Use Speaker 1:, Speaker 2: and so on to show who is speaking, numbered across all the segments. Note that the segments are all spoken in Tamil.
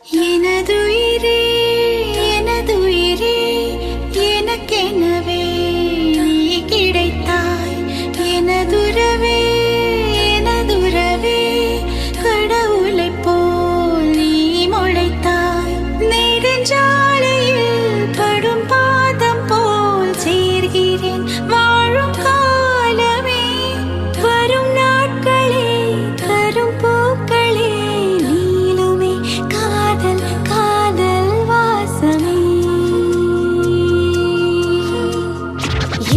Speaker 1: எனதுயிரே எனதுயிரே எனக்கெனவே நீ கிடைத்தாய். எனதுறவே எனதுறவே கடவுளைப் போல் நீ முளைத்தாய். நெடுஞ்சாலையில் படும் பாதம் போல் சேர்கிறேன் வாழும் காலமே. வரும் நாட்களே தரும் பூக்களே நீளுமே காதல் காதல் வாசமே.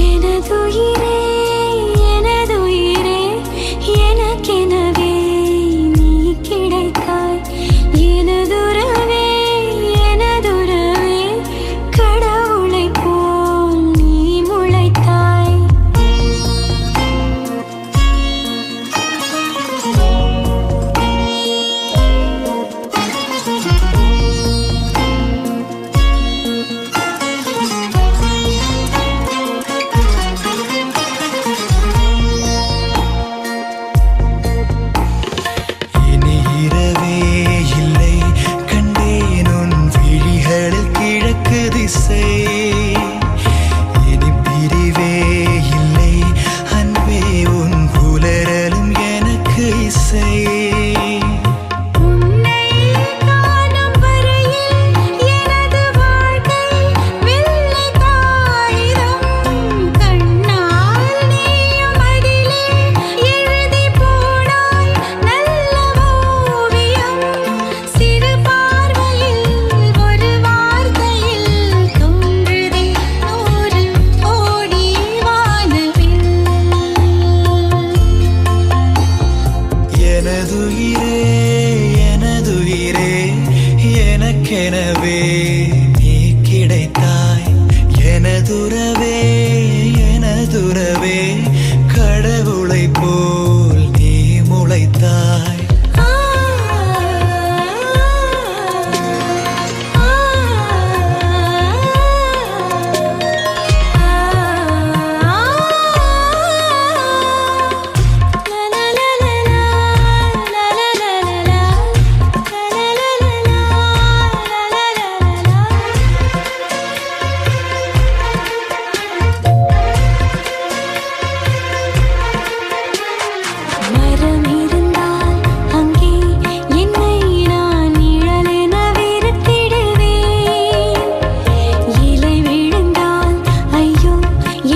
Speaker 1: எனதுயிரே எனதுயிரே எனக்கெனவே நீ கிடைத்தாய். எனதுறவே எனதுறவே கடவுளைப் போல் நீ முளைத்தாய்.
Speaker 2: இனி இரவே இல்லை கண்டேன் உன் விழிகளில் கிழக்கு திசை. இனி பிரிவே இல்லை அன்பே உன் புலரலும் எனக்கு இசை.
Speaker 1: உன்னை காணும் வரையில் எனது வாழ்க்கை வெள்ளை காகிதம். கண்ணால் நீயும் அதிலே எழுதி போனாய் நல்ல ஓவியம். சிறு பார்வையில் ஒரு வார்த்தையில் தோன்றுதே 100 கோடி வானவில்.
Speaker 2: எனதுயிரே எனதுயிரே எனக்கெனவே நீ கிடைத்தாய். எனதுறவே எனதுறவே கடவுளைப் போல் நீ முளைத்தாய்.
Speaker 1: ஆ மரம் இருந்தால் அங்கே என்னை நான் நிழலென விரித்திடுவேன். இலை விழுந்தால் ஐயோ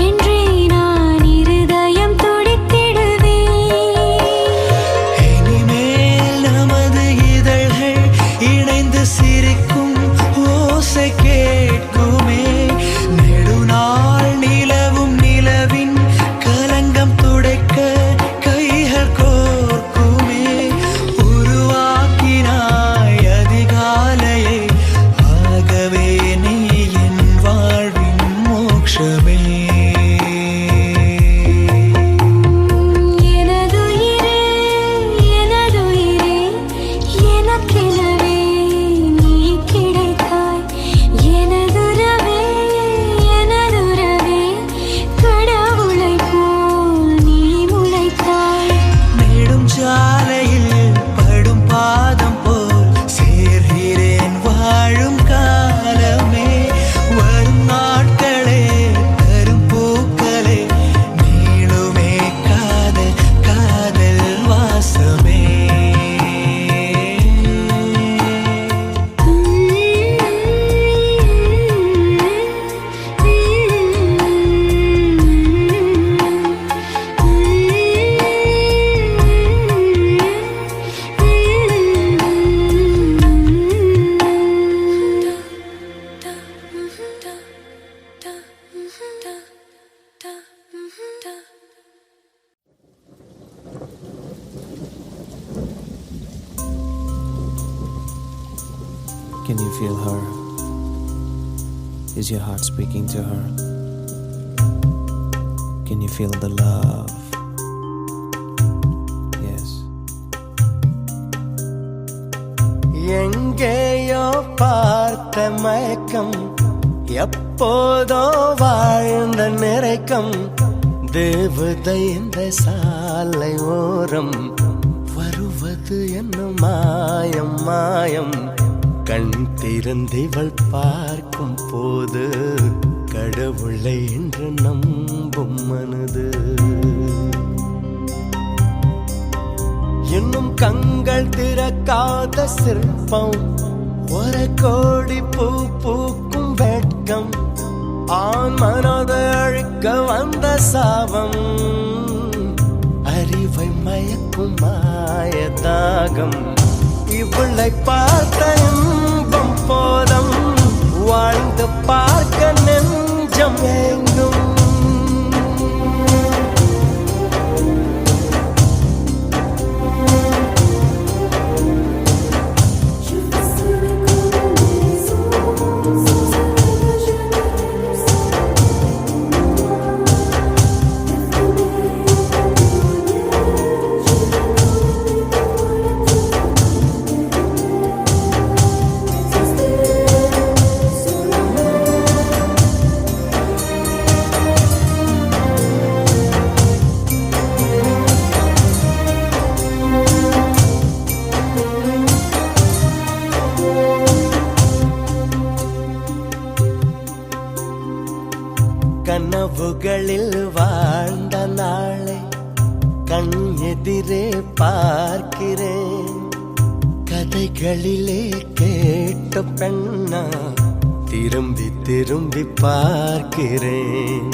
Speaker 1: என்றே நான் இருதயம் துடித்திடுவேன்.
Speaker 2: இனிமேல் நமது இதழ்கள் இணைந்து சிரிக்கும் ஓசை கேட்குமே. நெடுநாள் நிலவும் நிலவின் கலங்கம் துடைக்க கைகள் கோர்க்குமே. உருவாக்கினாய் அதிகாலையை ஆகவே நீ என் வாழ்வின் மோட்சமே.
Speaker 1: எனதுயிரே எனதுயிரே எனக்கெனவே நீ கிடைத்தாய். எனதுறவே எனதுறவே கடவுளைப் போல் நீ முளைத்தாய்.
Speaker 2: நெடும் சாலையில் படும் பாதம் போல் சேர்கிறேன் வாழும் காலமே. வரும் நாட்களே தரும் பூக்களே நீளுமே காதல் காதல் வாசமே.
Speaker 3: Can you feel her? Is your heart speaking to her? Can you feel the love? Yes.
Speaker 2: எங்கேயோ பார்த்த மயக்கம் எப்போதோ வாழ்ந்த நிறைக்கம். தேவதை இந்த சாலை ஓரம் வருவது என்ன மாயம் மாயம். கண் திறந்திவள் பார்க்கும் போது கடவுளை என்று நம்பும் மனது இன்னும் கண்கள் திறக்காத சிற்பம் ஒரு கோடி பூ பூக்கும் வெட்கம் ஆண் மனதை அழிக்க வந்த சாபம் அறிவை மயக்கும் மாயதாகம் இவளை பார்த்த இன்பம் போதம் வாழ்ந்து பார்க்க நெஞ்சம் எங்கும் கனவுகளில் வாழ்ந்த நாளை கண் எதிரே பார்க்கிறேன் கதைகளிலே கேட்ட பெண்ணா திரும்பி திரும்பி பார்க்கிறேன்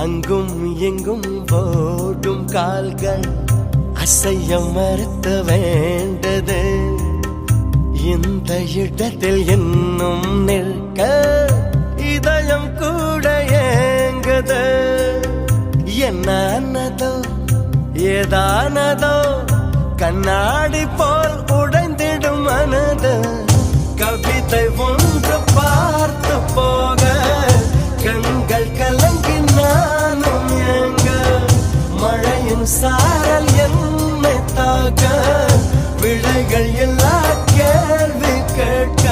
Speaker 2: அங்கும் எங்கும் ஓடும் கால்கள் அசைய மறுத்த வேண்டது இந்த இடத்தில் இன்னும் நிற்க இதயம் கூட ஏங்குது என்னதோ ஏதானதோ கண்ணாடி போல் உடைந்திடும் மனது கவிதை ஒன்று பார்த்து போக கண்கள் கலங்கி நானும் ஏங்க மழையின் சாரல் என்னை தாக்க விடைகள் எல்லா கேள்வி கேட்க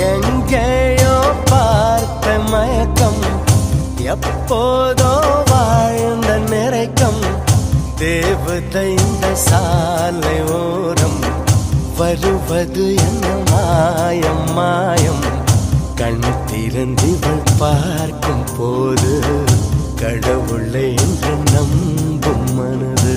Speaker 2: எங்கேயோ பார்த்த மயக்கம் எப்போதோ வாழ்ந்த நிறைக்கம் தேவதை இந்த சாலை ஓரம் வருவது என்ன மாயம் மாயம் கண் திறந்திவள் பார்க்கும் போது கடவுளை என்று நம்பும் மனது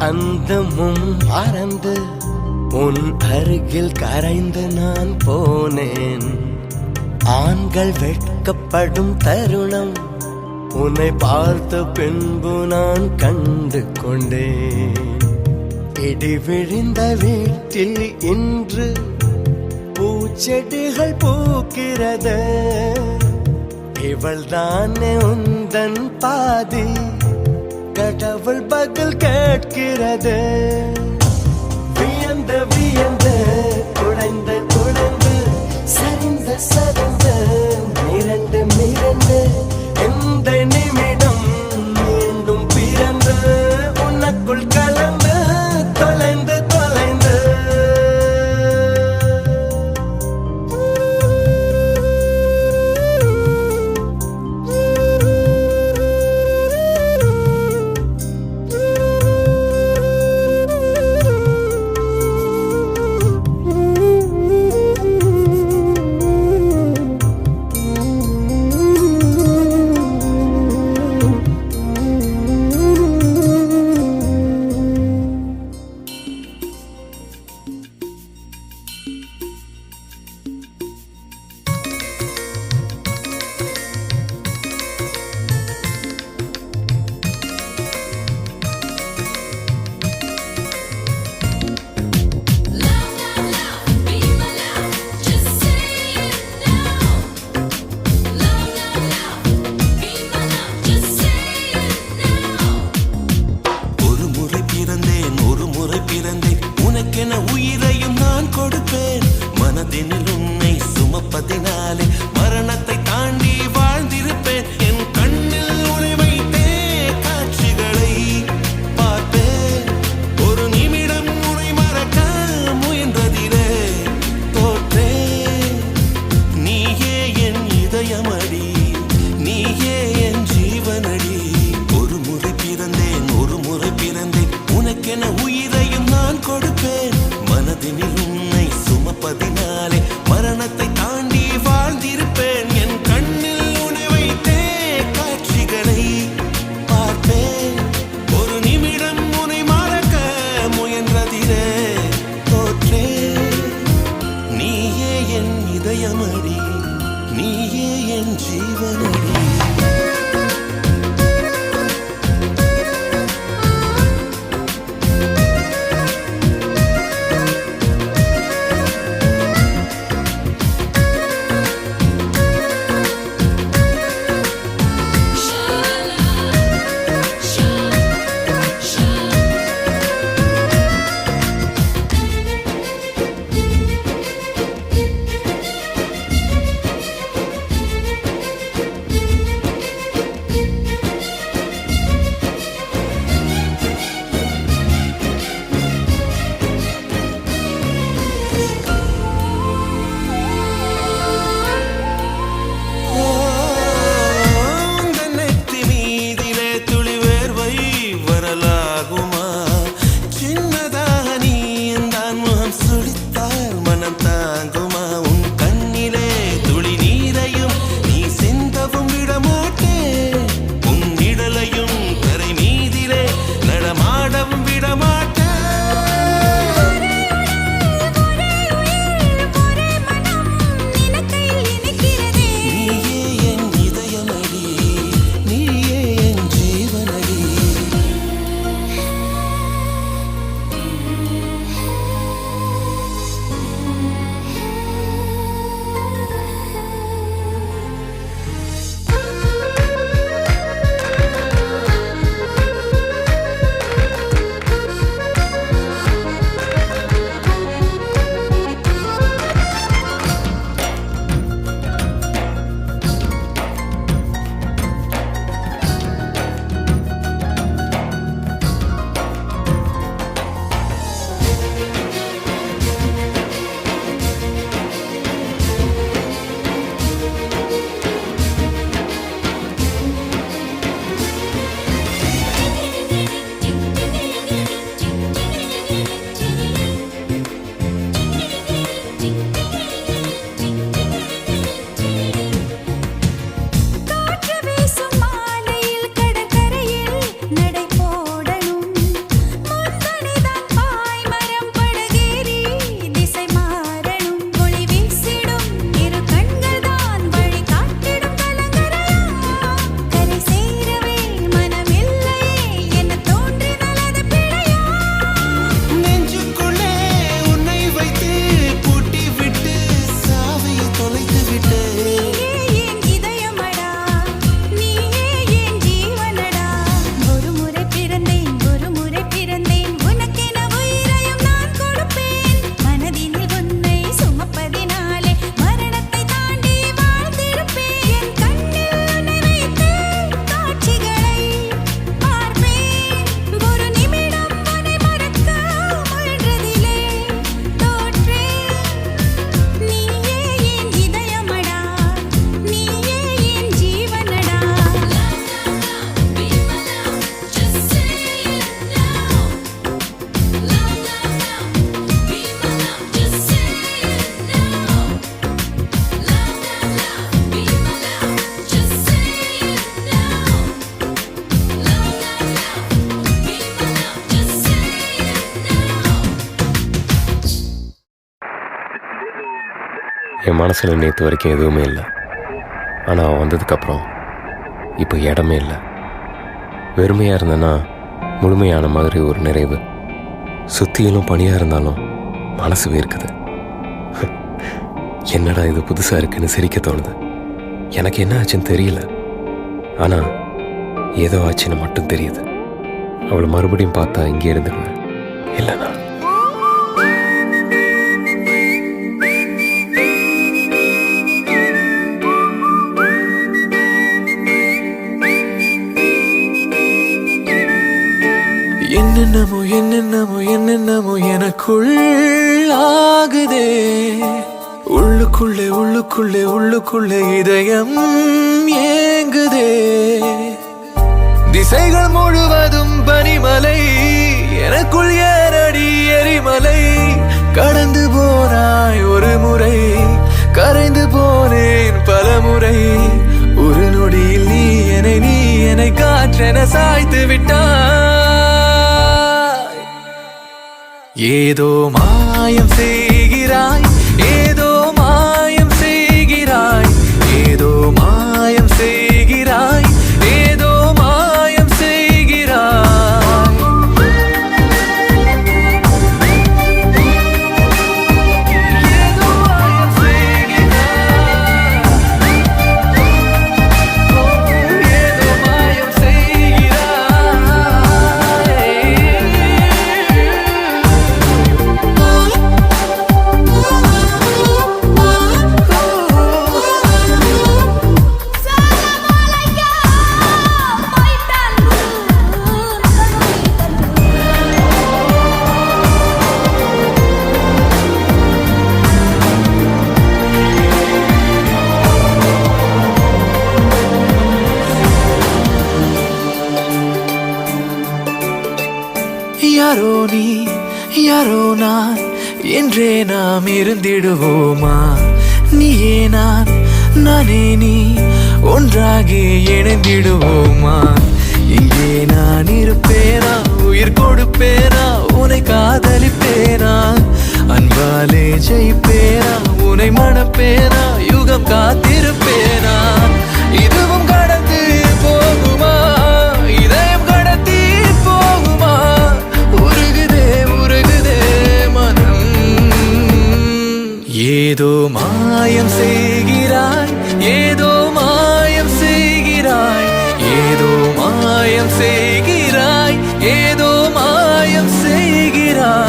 Speaker 2: அந்தமும் மறந்து உன் அருகில் கரைந்து நான் போனேன் ஆண்கள் வெட்கப்படும் தருணம் உன்னை பார்த்த பின்பு நான் கண்டு கொண்டேன் இடி விழுந்த வீட்டில் இன்று பூச்செடிகள் பூக்கிறது இவள் தானே உந்தன் பாதி கடவுள் பதில் கேட்கிறது வியந்து வியந்து குடைந்து குடைந்து சரிந்து சரிந்து மிரண்டு மிரண்டு எந்த நிமிடம் மீண்டும் பிறந்து உனக்குள் கலந்து தொலைந்து தொலைந்து
Speaker 4: என் இதயமடி நீயே என் ஜீவனடி
Speaker 3: என் மனசில் நேற்று வரைக்கும் எதுவுமே இல்லை. ஆனால் அவன் வந்ததுக்கப்புறம் இப்போ இடமே இல்லை. வெறுமையாக இருந்தேன்னா முழுமையான மாதிரி ஒரு நிறைவு. சுற்றியிலும் பனியாக இருந்தாலும் மனசு வேர்க்குது. என்னடா இது புதுசாக இருக்குன்னு சிரிக்க தோணுது. எனக்கு என்ன ஆச்சுன்னு தெரியல, ஆனால் ஏதோ ஆச்சுன்னு மட்டும் தெரியுது. அவளை மறுபடியும் பார்த்தா இங்கே இருந்துடுவேன். இல்லைண்ணா
Speaker 2: என்னென்னமோ என்னென்னமோ என்னென்னமோ எனக்குள் ஆகுதே. உள்ளுக்குள்ளே உள்ளுக்குள்ளே உள்ளுக்குள்ளே இதயம் ஏங்குதே. திசைகள் முழுவதும் பனிமலை, எனக்குள் ஏறடி எரிமலை. கடந்து போனாய் ஒரு முறை, கரைந்து போனேன் பல முறை. ஒரு நொடியில் நீ என்னை காற்றென சாய்த்து விட்டாய். ஏதோ மாயம் செய்கிறாய், ஏதோ ஒன்றே நாம் இருந்திடுவோமா? நீயே நான், நானே நீ, ஒன்றாகி இணைந்திடுவோமா? இங்கே நான் இருப்பேனா, உயிர் கொடுப்பேனா, உன்னை காதலிப்பேனா, அன்பாலே ஜெயிப்பேனா, உன்னை மணப்பேனா, யுகம் காத்திருப்பேனா? இதுவும் கடந்து போகுமா, இதயம் கடத்தி போகுமா? உருகுதே உருகுதே மனம். ஏதோ மாயம் செய்கிறாய், ஏதோ மாயம் செய்கிறாய், ஏதோ மாயம் செய்கிறாய், ஏதோ மாயம் செய்கிறாய்.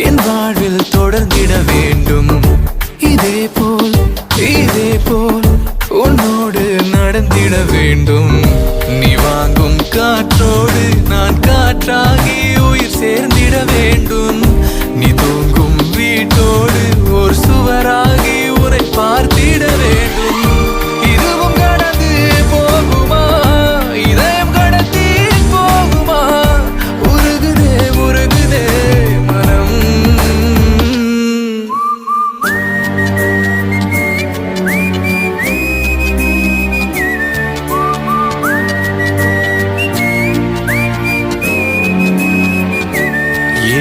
Speaker 2: என் வாழ்வில் தொடர்ந்திட வேண்டும். இதே போல் உன்னோடு நடந்திட வேண்டும். நீ வாங்கும் காற்றோடு நான் காற்றாகி உயிர் சேர்ந்திட வேண்டும். நீ தூங்கும் வீட்டோடு ஒரு சுவராகி உன்னை பார்த்திட வேண்டும். இதுவும் கடந்து போகுமா, இதயம் கடத்தி போகுமா? உருகுதே உருகுதே மனம்.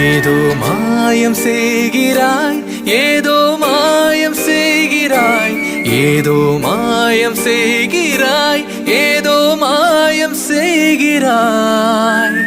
Speaker 2: ஏதோ மாயம் செய்கிறாய், ஏதோ மாயம் செய்கிறாய், ஏதோ மாயம் செய்கிறாய், ஏதோ மாயம் செய்கிறாய்.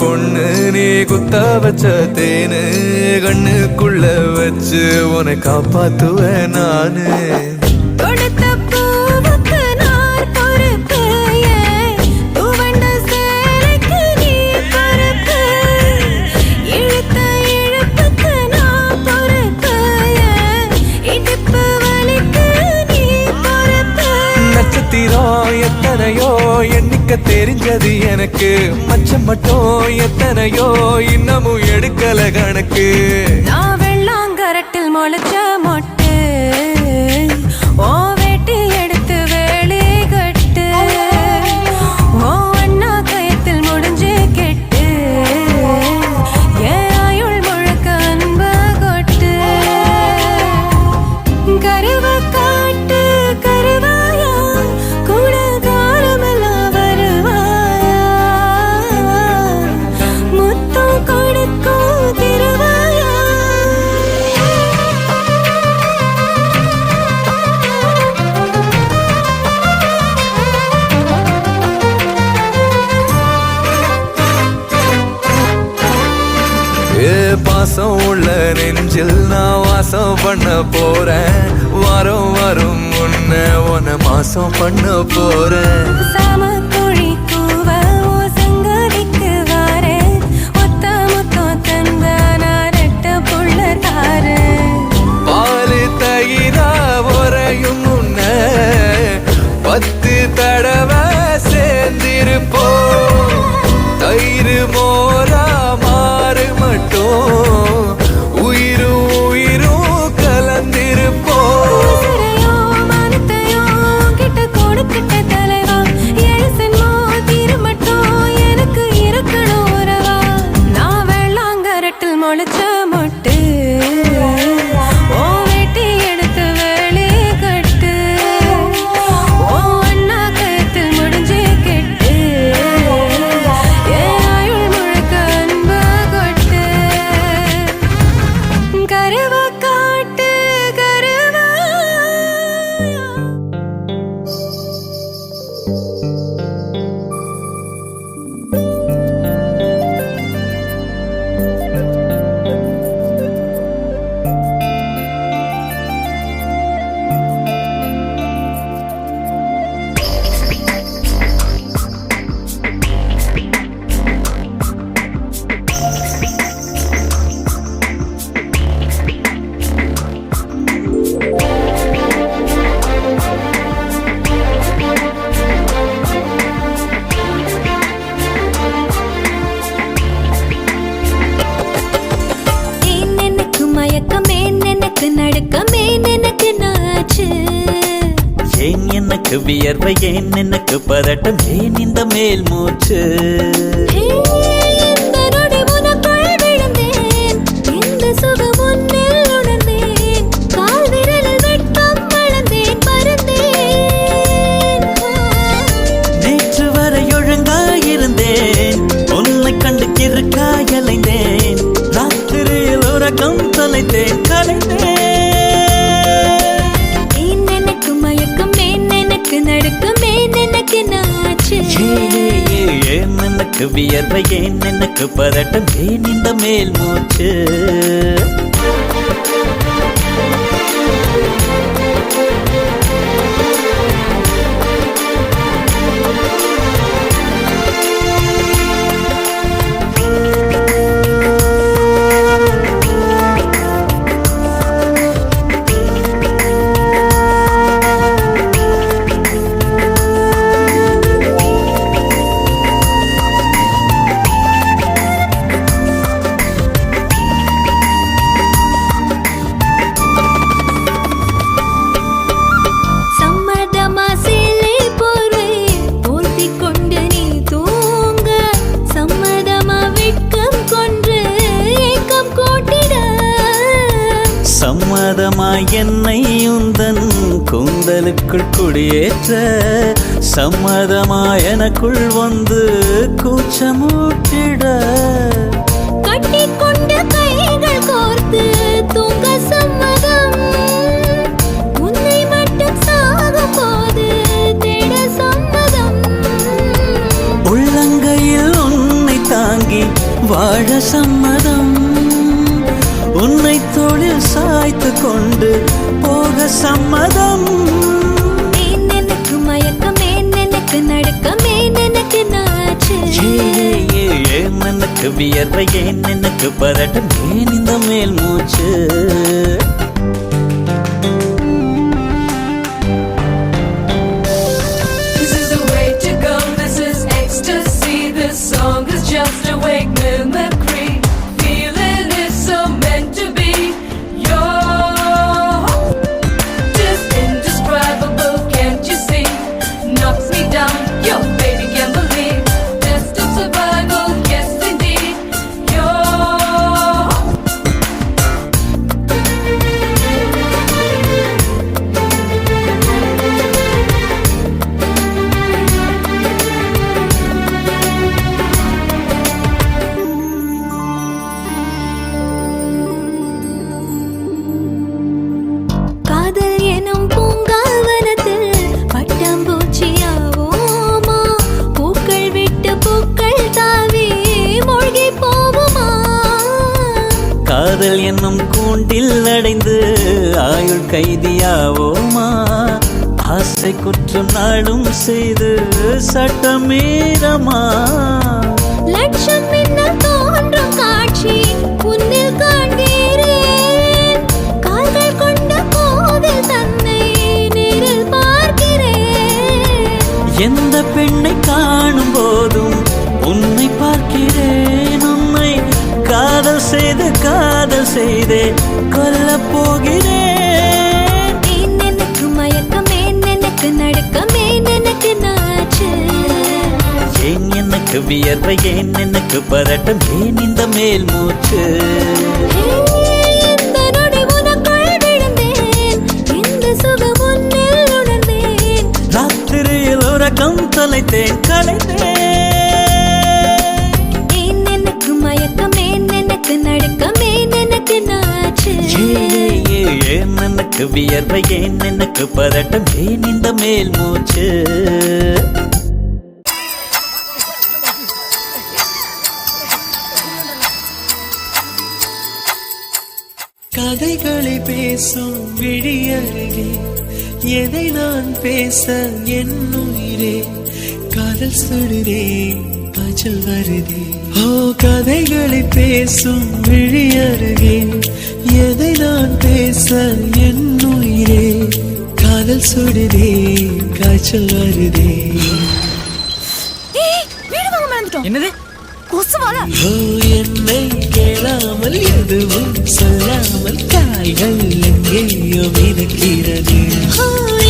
Speaker 2: பொண்ணு நீ குத்த வச்ச தேனு கண்ணுக்குள்ள வச்சு உன்னை காப்பாத்துவேன் நானு. நட்சத்திரம் எத்தனையோ எண்ணிக்க தெரிஞ்சது எனக்கு மச்சம் மட்டும் எத்தனையோ இன்னமும் எடுக்கல கணக்கு.
Speaker 1: நான் வெள்ளாங்கரட்டில் முளைச்ச மொட்டு ஓ வேட்டி எடுத்து வேலி கட்டு ஓ அண்ணா கயத்தில் முடிஞ்சு கெட்டு ஏன் ஆயுள் முழுக்க அன்ப கொட்டு கருவ காட்டு கருவாயா கூட காலமெல்லாம் வருவாயா முத்தம் கொடுக்கும் திருவாயா
Speaker 2: ஏ பாசம் உள்ள நெஞ்சில் நான் வாசம் பண்ண போறேன். வாரம் வரும் உன்னை மாசம் பண்ண போறேன்.
Speaker 1: சாமக்கோழி கூவ ஓ சங்கதிக்கு வாரேன் ஒத்த முத்தம் தந்தானா ரெட்ட புள்ள தாரேன்
Speaker 2: பாலு தயிரா உரையும் முன்ன 10 தடவை சேர்ந்திருப்போம். தயிர் மோரா மாறு மட்டும் உயிரும் உயிரும் கலந்திருப்போம்.
Speaker 1: உசிரையோ மனத்தையோ கிட்ட கொடுக்கிட்ட தலைவா எழுசன்மோ திருமட்டும் எனக்கு இருக்கணும் உறவா நான் வெள்ளாங்கரட்டில் முளைச்ச மொட்டு ஓ வேட்டி எடுத்து வேலி கட்டு ஓ அண்ணா கயத்தில் முடிஞ்சு கெட்டு ஏன் ஆயுள் முழுக்க அன்ப கொட்டு கருவ காட்டு கருவாயா எனக்கு மயக்கமே எனக்கு நடுக்கமே எனக்கு நாச்சு
Speaker 5: ஏன் எனக்கு வியர்வை ஏன் எனக்கு பதட்டம் ஏன் இந்த மேல் மூச்சு
Speaker 1: இந்த நொடி உனக்குள் விழுந்தேன் இந்த சுகம் உன்னில் உணர்ந்தேன் கால் விரலில் வெட்கம் வளர்ந்தேன் பறந்தேன்
Speaker 5: நேற்று வரை ஒழுங்காயிருந்தேன் உன்னை கண்டு கிறுக்காய் அலைந்தேன் ராத்திரியில் உறக்கம் தொலைத்தேன் கலைந்தேன்
Speaker 1: ஏன் எனக்கு மயக்கம் ஏன் எனக்கு நடுக்கம் ஏன் எனக்கு நாச்சு
Speaker 5: ஏன் எனக்கு வியர்வை ஏன் எனக்கு பதட்டம் ஏன் இந்த மேல் மூச்சு
Speaker 1: சம்மதமா சேலை போர்வை போர்த்திக் கொண்டு நீ தூங்க சம்மதமா வெட்கம் கொன்று ஏக்கம் கோட்டிட
Speaker 5: சம்மதமாய் என்னை உந்தன் கூந்தலுக்குள் குடியேற்ற சம்மதமாய் எனக்குள் வந்து கூச்சமூட்டிட
Speaker 1: கட்டிக்கொண்ட கைகள் கோர்த்து தூங்க சம்மதம் உன்னை மட்டும் சாகும் போது தேட சம்மதம்
Speaker 5: உள்ளங்கையில் உன்னை தாங்கி வாழ சம்மதம் உன்னை தோளில் சாய்த்து கொண்டு போக சம்மதம்
Speaker 1: ஏன் எனக்கு மயக்கம் ஏன் எனக்கு நடுக்கம் ஏன் எனக்கு நாச்சு
Speaker 5: ஏன் எனக்கு வியர்வை ஏன் எனக்கு பதட்டம் ஏன் இந்த மேல் மூச்சு
Speaker 6: This is the way to go, this is ecstasy.
Speaker 5: காதல் என்னும் கூண்டில் அடைந்து ஆயுள் கைதியாவோமா? ஆசை குற்றம் நாடும் செய்து சட்டமீறமா?
Speaker 1: லட்சம் மின்னல் தோன்றும் காட்சி உன்னில் காண்கிறேன். கால்கள் கொண்ட கோவில் தன்னை நேரில் பார்க்கிறேன்.
Speaker 5: எந்த பெண்ணை காணும் போதும் உன்னை பார்க்கிறேன். உன்னை காதல் செய்தே கொல்லப் போகிறேன்.
Speaker 1: ஏன் எனக்கு மயக்கம், ஏன் எனக்கு நடுக்கம், ஏன் எனக்கு நாச்சு?
Speaker 5: ஏன் எனக்கு வியர்வை, ஏன் எனக்கு பரட்டம், ஏன் இந்த மேல் மூச்சு?
Speaker 1: இந்த நொடி உனக்குள் விழுந்தேன், இந்த சுகம் உன்னில் உணர்ந்தேன்.
Speaker 5: ராத்திரியில் உறக்கம் தொலைத்தேன், கலைந்தேன்.
Speaker 1: ஏன் எனக்கு மயக்கம், ஏன் எனக்கு நடுக்கம், ஏன் எனக்கு நாச்சு?
Speaker 5: ஏன் எனக்கு வியர்வை, ஏன் எனக்கு பரட்டம், ஏன் இந்த மேல் மூச்சு?
Speaker 4: கதைகளை பேசும் விழியருகே எதை நான் பேச என் உயிரே? காதல் சுடுதே, காய்ச்சல் வருதே. ஓ கதைகளை பேசும் விழியருகே எதை நான் பேச என் உயிரே? காதல் சுடுதே, காய்ச்சல் வருதே.
Speaker 5: என்னது?
Speaker 4: ஓ என்னை கேளாமல் எதுவும் சொல்லாமல் கால்கள் எங்கேயோ மிதக்கிறது.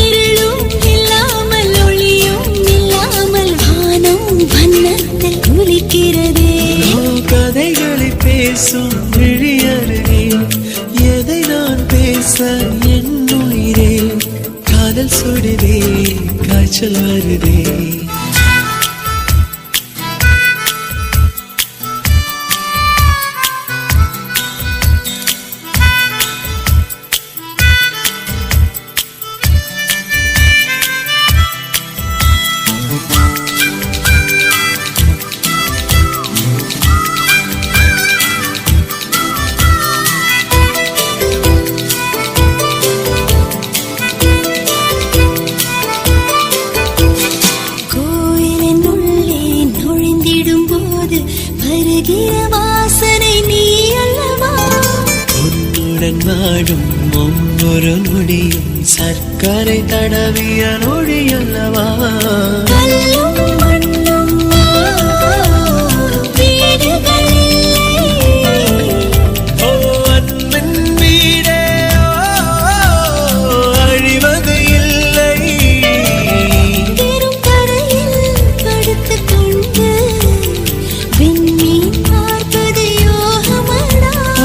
Speaker 1: இருளும் இல்லாமல் ஒளியும் இல்லாமல் வானம் வண்ணத்தில் குளிக்கிறதே.
Speaker 4: ஓ கதைகளை பேசும் விழியருகே எதை நான் பேச என் உயிரே? காதல் சுடுதே, காய்ச்சல் வருதே. வாடும் ஒவ்வொரு நொடியும் சர்க்கரை தடவிய நொடியல்லவா? அன்பின் வீடே அழிவது இல்லை.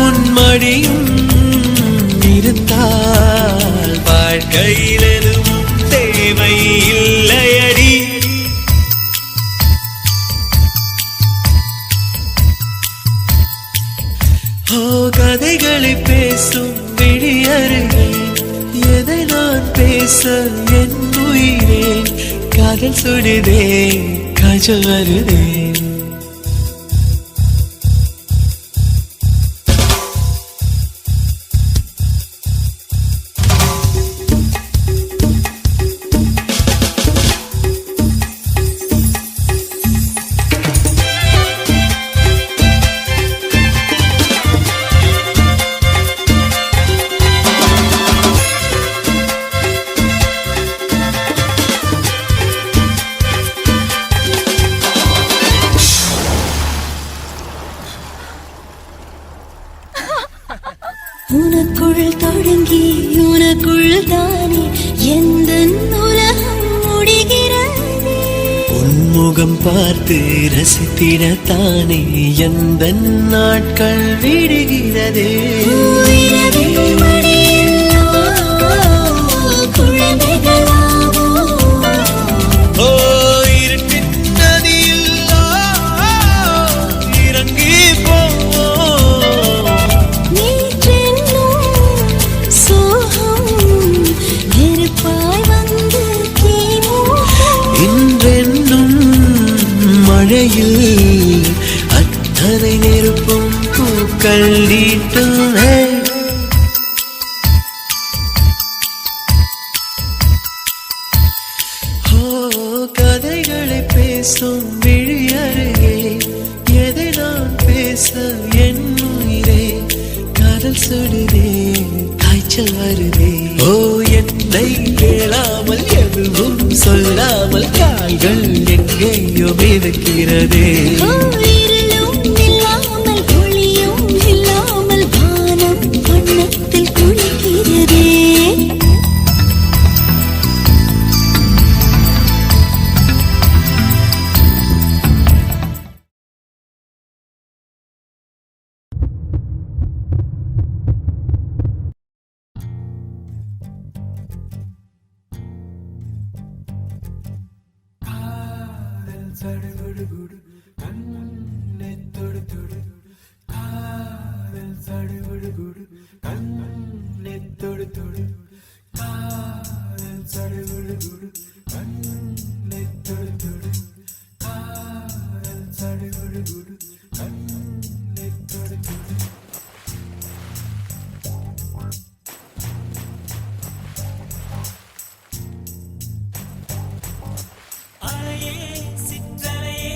Speaker 4: உன்மடியும் இருந்தால் வாழ்க்கையில் எதுவும் தேவை இல்லையடி. ஓ கதைகளை பேசும் விழியருகே எதை நான் பேச என் உயிரே? காதல் சுடுதே, காய்ச்சல் வருதே.
Speaker 1: உனக்குள் தொடங்கி உனக்குள் தானே எந்த உலகம் முடிகிறது.
Speaker 4: உன்முகம் பார்த்து ரசித்திடத்தானே எந்த நாட்கள் விடுகிறதே. ஓ இருட்டின் நதியில் இறங்கி போ. மழையில் அத்தனை நெருப்பும் பூக்கள் நீட்டும் உடல் சுடுதே காய்ச்சல் வருதே ஓ என்னை கேளாமல் எதுவும் சொல்லாமல் கால்கள் எங்கேயோ மிதக்கிறதே
Speaker 1: ஓ, இருளும் இல்லாமல் ஒளியும் இல்லாமல் வானம் வண்ணத்தில் குளிக்கிறதே
Speaker 5: அலையே சிற்றலையே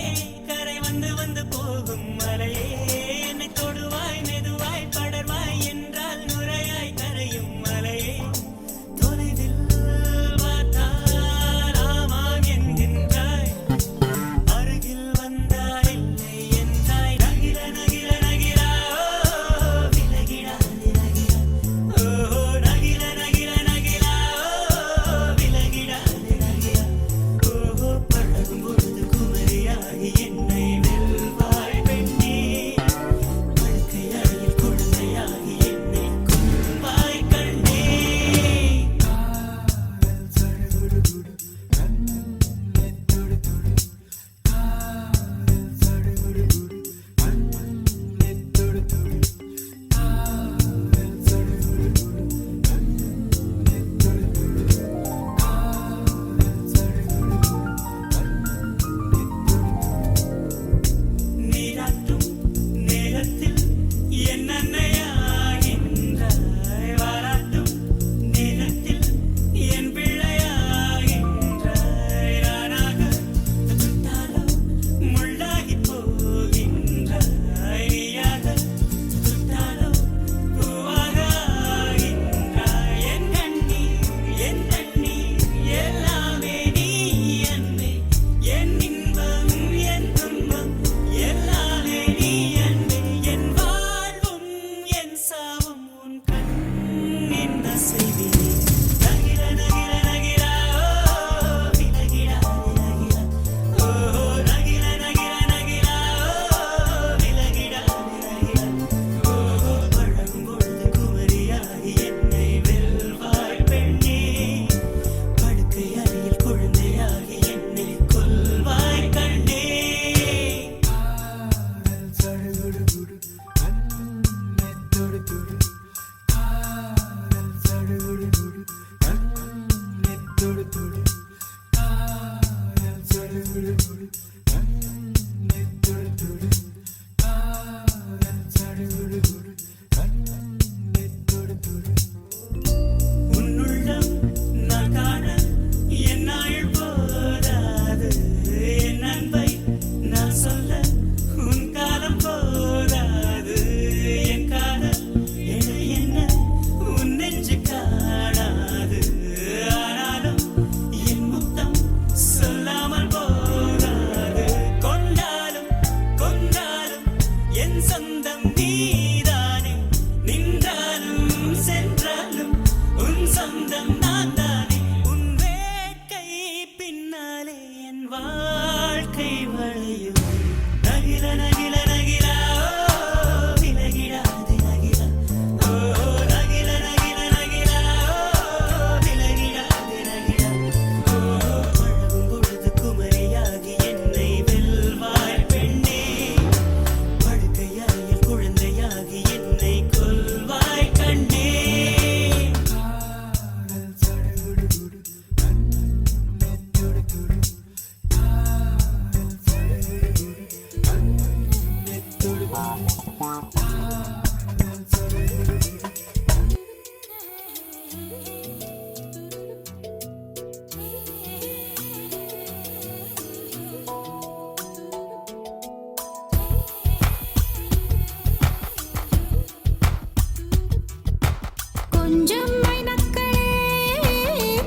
Speaker 1: கொஞ்சம் மைனக்களே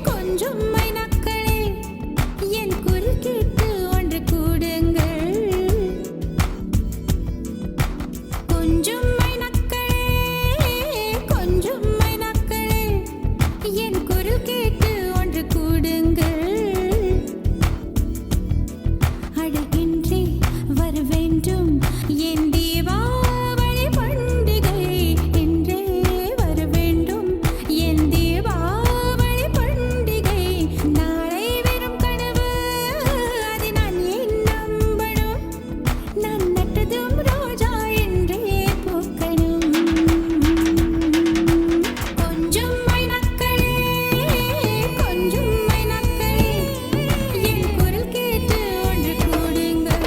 Speaker 1: கொஞ்சம் மைனக்களே என் குரல் கேட்டு ஒன்று கூடுங்கள் கொஞ்சம் மைனக்களே கொஞ்சம் மைனக்களே என் குரல் கேட்டு ஒன்று கூடுங்கள் அழகின்றி வர வேண்டும் என் தீபாவளி பண்டிகை என்றே வர வேண்டும் என் தீபாவளி பண்டிகை நாளை வெறும் கனவு அதை நான் ஏன் நம்பணும் நான் நட்டதும் ரோஜா என்றே பூக்கணும் கொஞ்சம் மைனக்களே கொஞ்சம் மைனக்களே என் குரல் கேட்டு ஒன்று கூடுங்கள்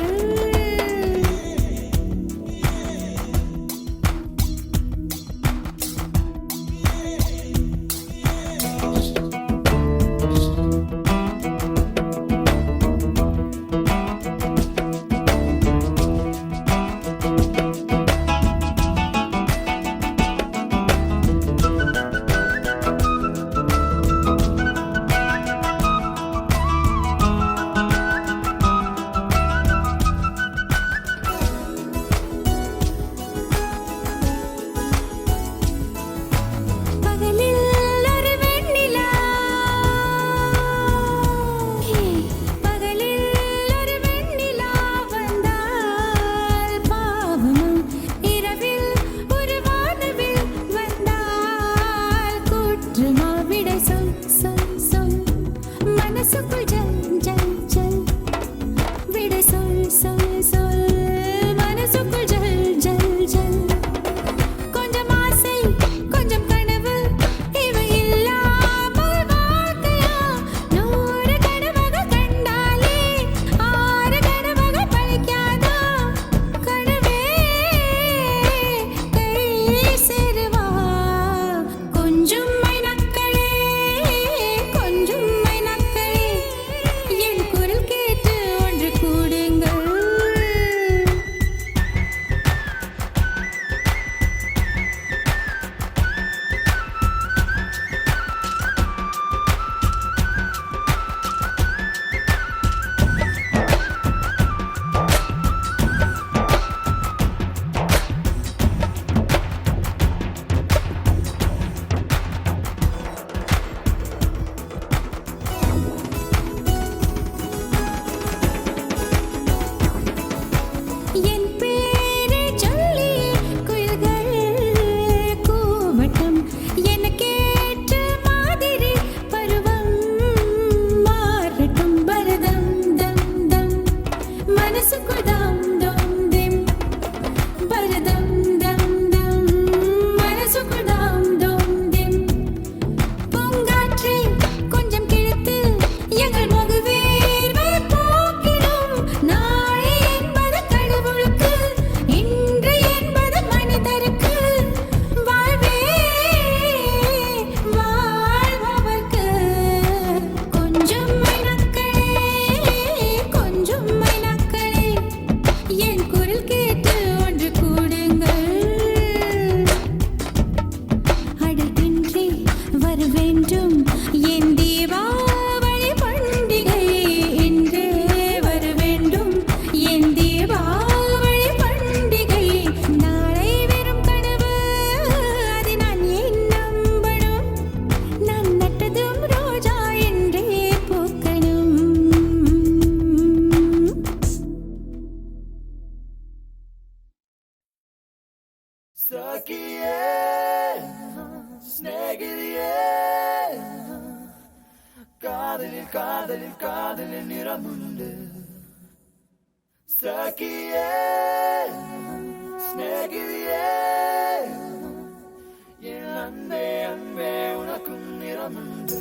Speaker 1: பகலில் ஒரு வெண்ணிலா பகலில் ஒரு வெண்ணிலா வந்தால் பாவமா இரவில் ஒரு வானவில் வந்தால் குற்றமா விடை சொல் சொல் சொல் மனசுக்குள் ஜல் ஜல் ஜல் விடை சொல் சொல் சொல் மனசுக்குள் ஜல் ஜல் ஜல் கொஞ்சம் ஆசை கொஞ்சம் கனவு இவை இல்லாமல் வாழ்க்கையா 100 கனவுகள் கண்டாலே 6 கனவுகள் பழிக்காதா கனவே கை சேருவா கொஞ்சம் மைனக்களே கொஞ்சம் மைனக்களே என் குரல் கேட்டு ஒன்று கூடுங்கள் என் பேரை சொல்லி குயில்கள் கூவட்டும் எனக்கேற்ற மாதிரி பருவம் மாறட்டும் பரதம் தம் தம் மனசுக்குள் தாம் தம் திம் பரதம் தம் தம் மனசுக்குள் தாம் தம் திம் பூங்காற்றை கொஞ்சம் கிழித்து எங்கள் முகவேர்வை போக்கிடும் நாளை என்பது கடவுளுக்கு இன்று என்பது மனிதருக்கு வாழ்வே வாழ்பவர்க்கு கொஞ்சம் மைனக்களே கொஞ்சம் மைனக்களே என் குரல் கேட்டு ஒன்று கூடுங்கள் அழகின்றி வர வேண்டும் என் தீபாவளி பண்டிகை என்றே வர வேண்டும் என் தீபாவளி பண்டிகை நாளை வெறும் கனவு அதை நான் ஏன் நம்பணும் நான் நட்டதும் ரோஜா என்றே பூக்கணும்
Speaker 2: സഖിയേ സ്നേഹിതയേ കാതലിൽ കാതലിൽ കാതലിൽ നിറമുണ്ട് സഖിയേ സ്നേഹിതയേ എൻ അன்பே അன்பേ ഉനക്കും നിറമുണ്ട്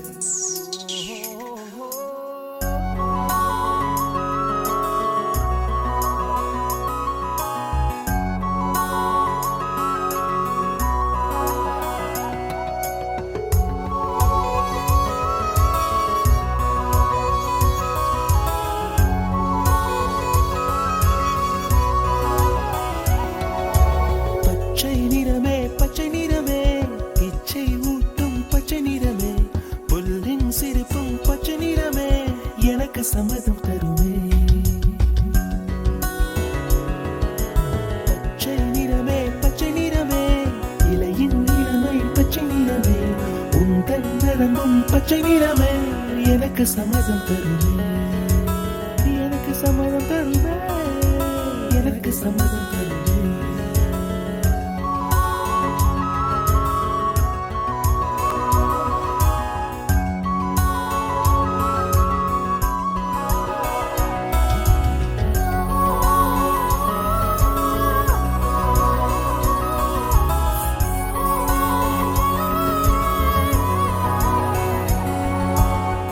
Speaker 4: பச்சை சம்மதம் தருமே. பச்சை நிறமே பச்சை நிறமே, இலையின் நிறமை பச்சை நிறமே, உந்தன் நிறமும் பச்சை நிறமே, எனக்கு சம்மதம் தருமே, எனக்கு சம்மதம் தருமே, எனக்கு சம்மதம் தருமே.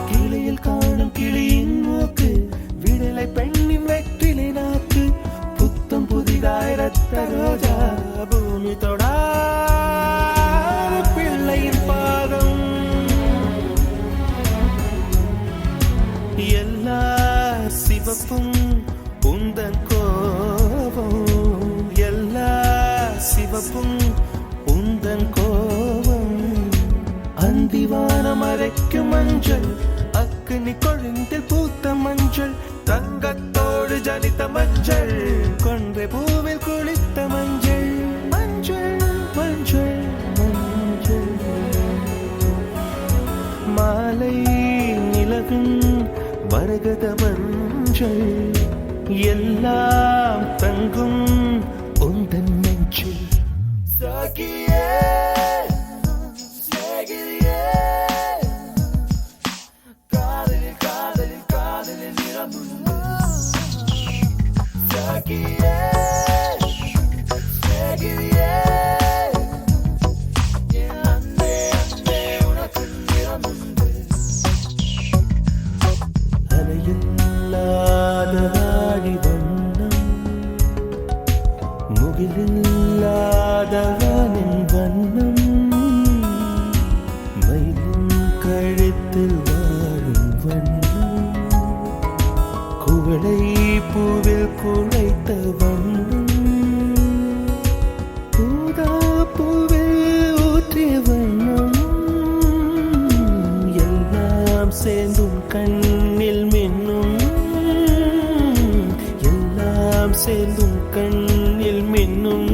Speaker 4: கிளியில் காணும் கிளியின் மூக்கு, விடலை பெண்ணின் வெற்றிலை நாக்கு, புத்தம் புதிதாய் ரத்த ரோஜா, பூமி தொடாத பிள்ளையின் பாதம். எல்லா சிவப்பும் உந்தன் கோபம், எல்லா சிவப்பும் உந்தன் கோபம். அந்திவானம் அரைக்கும் மஞ்சள், அக்கினி கொழுந்தில் பூத்த மஞ்சள், தங்கத்தோடு ஜனித்த மஞ்சள், கொன்றை பூவில் குளித்த மஞ்சள், மஞ்சள் மஞ்சள் மஞ்சள். மாலை நிலவின் மரகத மஞ்சள், எல்லாம் தங்கும் உந்தன் நெஞ்சில். சகியே சகியே, காதலில் காதலில் காதலில் நிறமுண்டு. சகியே சகியே, என் அன்பே அன்பே உனக்கு நிறமுண்டு. அலையில்லாத ஆடி வண்ணம், முகிலில்லாத வானின் வண்ணம், மயிலின் கழுத்தில் வாழும் வண்ணம், குவளை பூவில் குழைத்த வண்ணம், ஊதா பூவில் ஊற்றிய வண்ணம், எல்லாம் சேர்ந்தும் கண்ணில் மின்னும், எல்லாம் சேர்ந்தும் கண்ணில் மின்னும்.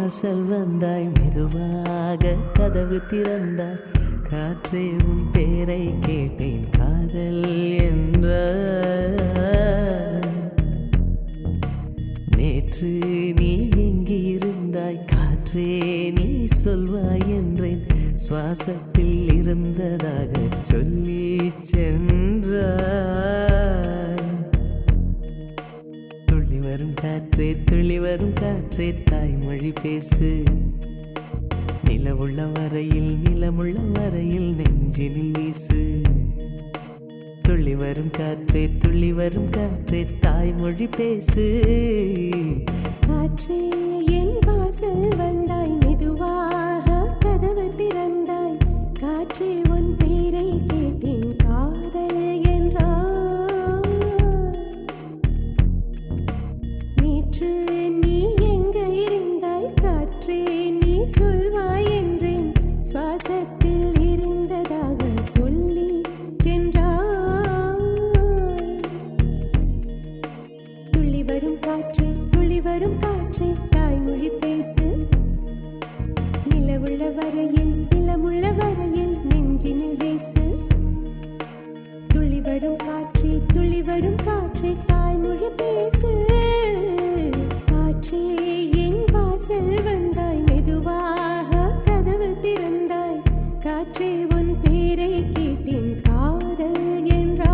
Speaker 6: வாசல் வந்தாய் மெதுவாக கதவு திறந்தாய் காற்றே உன் பேரை கேட்டேன் காதல் என்ற நேற்று நீ எங்கே இருந்தாய் காற்றே நீ சொல்வாய் என்றேன் சுவாசத்தில் இருந்ததாக சொல்லி சென்றாய் துள்ளி வரும் காற்றே தாய்மொழி பேசு நிலமுள்ள வரையில் நெஞ்சினில் வீசு துள்ளி வரும் காற்றே தாய்மொழி பேசு
Speaker 1: காற்றே என் வாசல் வந்தாய் மெதுவாக கதவு திறந்தாய் காற்றே உன் பேரை கேட்டேன் காதல் என்றாய் நேற்று நீ எங்க இருந்தாய் காற்றே நீ சொல்வாய் என்றேன் சுவாசத்தில் இருந்ததாக சொல்லி சென்றாய் துள்ளி வரும் காற்றே தாய்மொழி பேசு நிலமுள்ள வரையில் நெஞ்சினில் வீசு துள்ளி வரும் காற்றே தாய்மொழி பேசு காற்றே என் வாசல் வந்தாய் மெதுவாக கதவு திறந்தாய் காற்றே உன் பேரை கேட்டேன் காதல் என்றாய்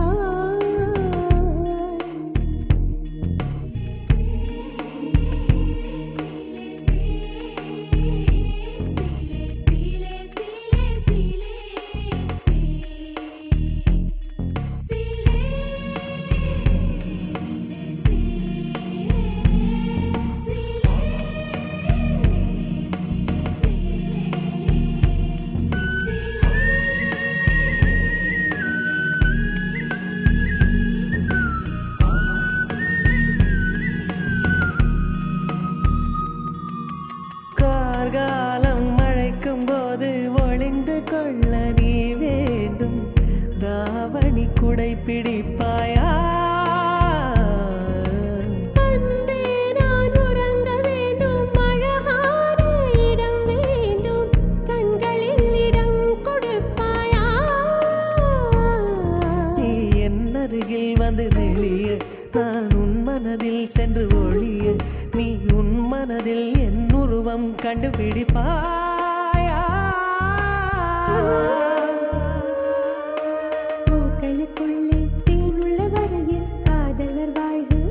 Speaker 6: கார்காலம் மழைக்கும் போது ஒளிந்து கொள்ள நீ வேண்டும் தாவணி குடை பிடிப்பாயா
Speaker 1: அன்பே நான் உறங்க வேண்டும் அழகான இடம் வேண்டும் கண்களில் இடம் கொடுப்பாயா
Speaker 6: நீ என் அருகில் வந்து நெளிய நான் உன் மனதில் சென்று ஒளிய நீ உன் மனதில் என் உருவம் கண்டுபிடிப்பாயா
Speaker 1: பூக்களுக்குள்ளே தேனுள்ள வரையில் காதலர் வாழ்வு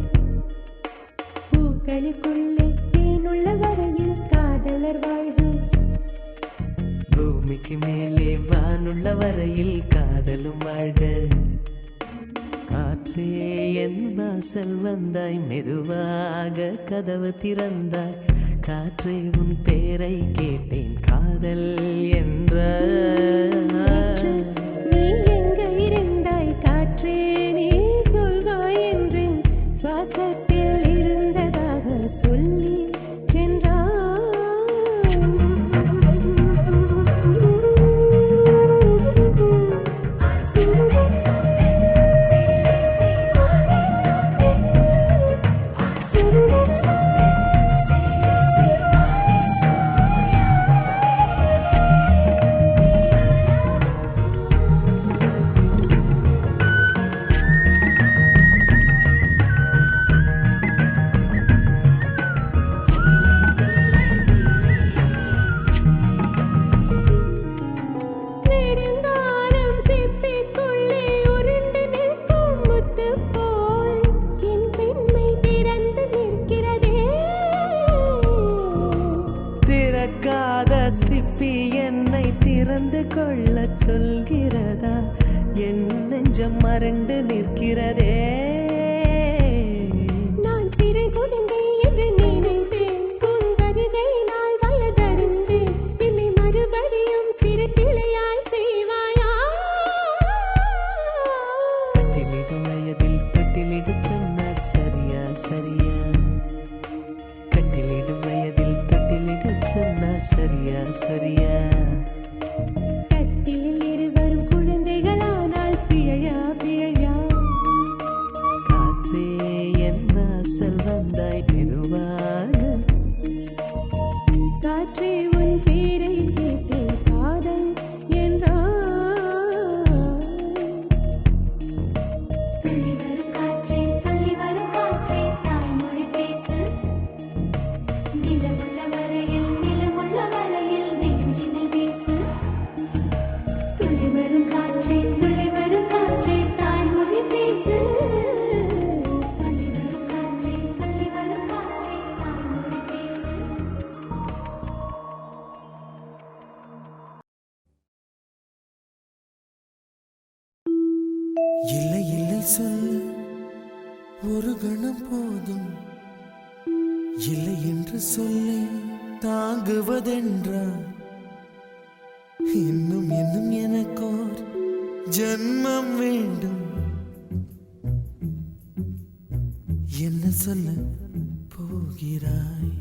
Speaker 1: பூக்களுக்குள்ளே தேனுள்ள வரையில் காதலர் வாழ்வு
Speaker 6: பூமிக்கு மேலே வானுள்ள வரையில் காதலும் வாழ்க காற்றே என் வாசல் வந்தாய் மெதுவாக கதவு திறந்தாய் காற்றே உன் பேரை கேட்டேன் காதல் என்ற
Speaker 1: நீ எங்க இருந்தாய் காற்றே நீ சொல்வாய் என்றேன் சுவாசத்தில் இருந்ததாக சொல்லி நெடுங்காலம் சிப்பிக்குள்ளே உருண்டு நிற்கும் முத்து போல் என் பெண்மை திறந்து நிற்கிறதே
Speaker 6: திறக்காத சிப்பி என்னை திறந்து கொள்ள சொல்கிறதா என் நெஞ்சம் மறண்டு நிற்கிறதே
Speaker 1: நான் சிறு குழந்தை என்று நினைத்தேன் உன் வருகையினால் வயதறிந்தேன் என்னை மறுபடியும் சிறு பிள்ளையாய் செய்வாயா
Speaker 6: கட்டிலிடு வயதில் கட்டிலிடு சொன்னார் சரியா கட்டிலிடு வயதில் கட்டிலிடு சொன்னார் சரியா
Speaker 1: கட்டிலில் இருவரும் குழந்தைகளானால் பிழையா
Speaker 7: சொல்ல ஒரு கணம் போதும், இல்லை என்று சொல்லி தாங்குவதென்றா? இன்னும் இன்னும் எனக்கோர் ஜன்மம் வேண்டும். என்ன சொல்ல போகிறாய்?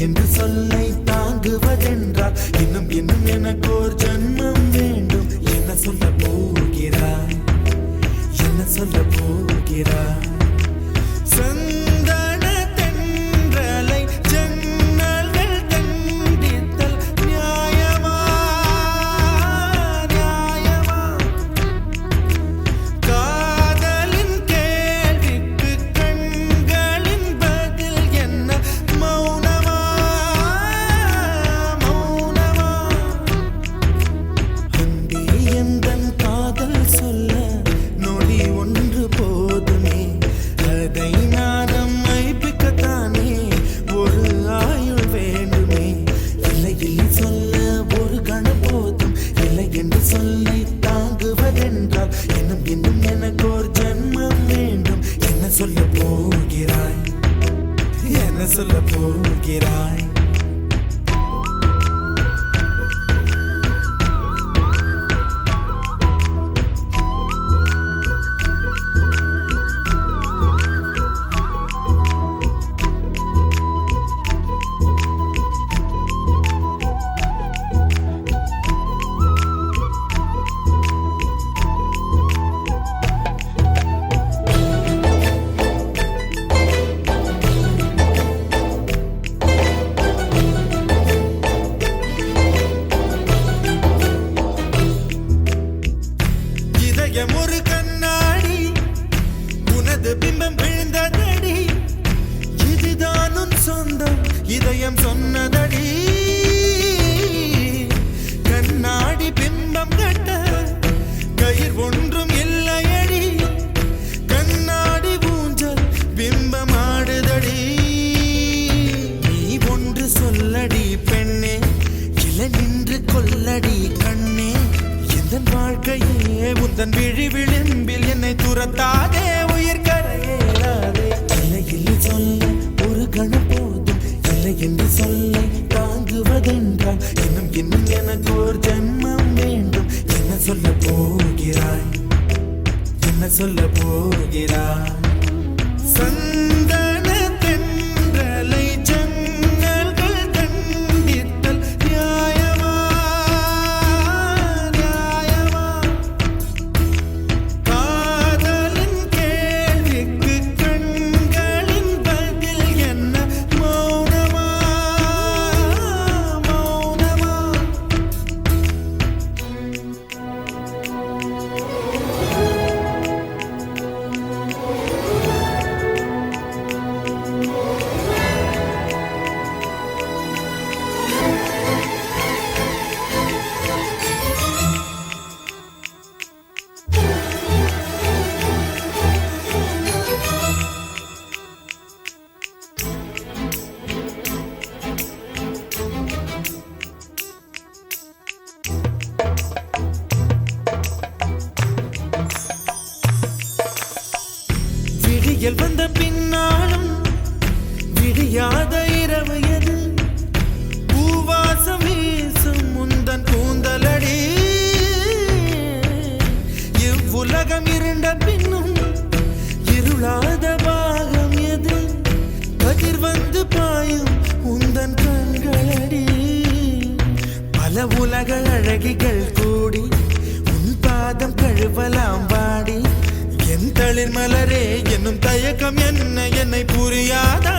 Speaker 7: என்று சொல்லை தாங்குவதென்றால் இன்னும் இன்னும் எனக்கோர் ஜன்மம் வேண்டும். என்ன சொல்ல போகிறாய்? என்ன சொல்ல போகிறாய்? சந்தன தென்றலை ஜன்னல்கள் தண்டித்தல் நியாயமா நியாயமா? காதலின் கேள்விக்கு கண்களின் பதில் என்ன? மௌனமா மௌனமா? அன்பே எந்தன் காதல் சொல்ல நொடி ஒன்று போதுமே, அதை நானும் மைப்பிக்கத்தானே ஒரு ஆயுள் வேண்டுமே. இல்லை இல்லை சொல்ல ஒரு கணம் போதும், இல்லை என்று சொல்லை தாங்குவதென்றால் இன்னும் இன்னும் எனக்கோர் ஜன்மம் வேண்டும். என்ன சொல்ல போகிறாய்? என்ன சொல்ல போகிறாய்? இதயம் ஒரு கண்ணாடி, உனது பிம்பம் விழுந்ததடி, இதுதான் உன் சொந்தம் இதயம் சொன்னதடி. கண்ணாடி பிம்பம் கட்ட கயிர் ஒன்றும் இல்லையடி, கண்ணாடி ஊஞ்சல் பிம்பம் ஆடுதடி. நீ ஒன்று சொல்லடி பெண்ணே, இல நின்று கொல்லடி கண்ணே. எந்தன் வாழ்க்கையே உந்தன் விழி விளிம்பில் என்னை துரத்தாதே, உயிர் கரையேறாதே. இல்லை இல்லை சொல்ல ஒரு கணம் போதும், இல்லை என்று சொல்லை தாங்குவதென்றால் இன்னும் இன்னும் எனக்கு ஒரு ஜன்மம் வேண்டும். என்ன சொல்ல போகிறாய்? என்ன சொல்ல போகிறாய்? சந்தன தென்றலை ஜன்னல்கள் தண்டித்தல் நியாயமா நியாயமா? காதலின் கேள்விக்கு கண்களின் பதில் என்ன? மௌனமா மௌனமா? விடியல் வந்த பின்னாலும் விடியாத இரவு எது? பூவாசம் வீசும் முந்தன் கூந்தலடி. இவ்வுலகம் இருண்ட பின்னும் இருளாத பாகம் எது? கதிர் வந்து பாயும் உந்தன் கண்களடி. அழகிகள் கூடி உன் பாதம் கழுவலாம் வாடி என் தளிர் மலரே என்னும் தயக்கம் என்ன என்னை புரியாதா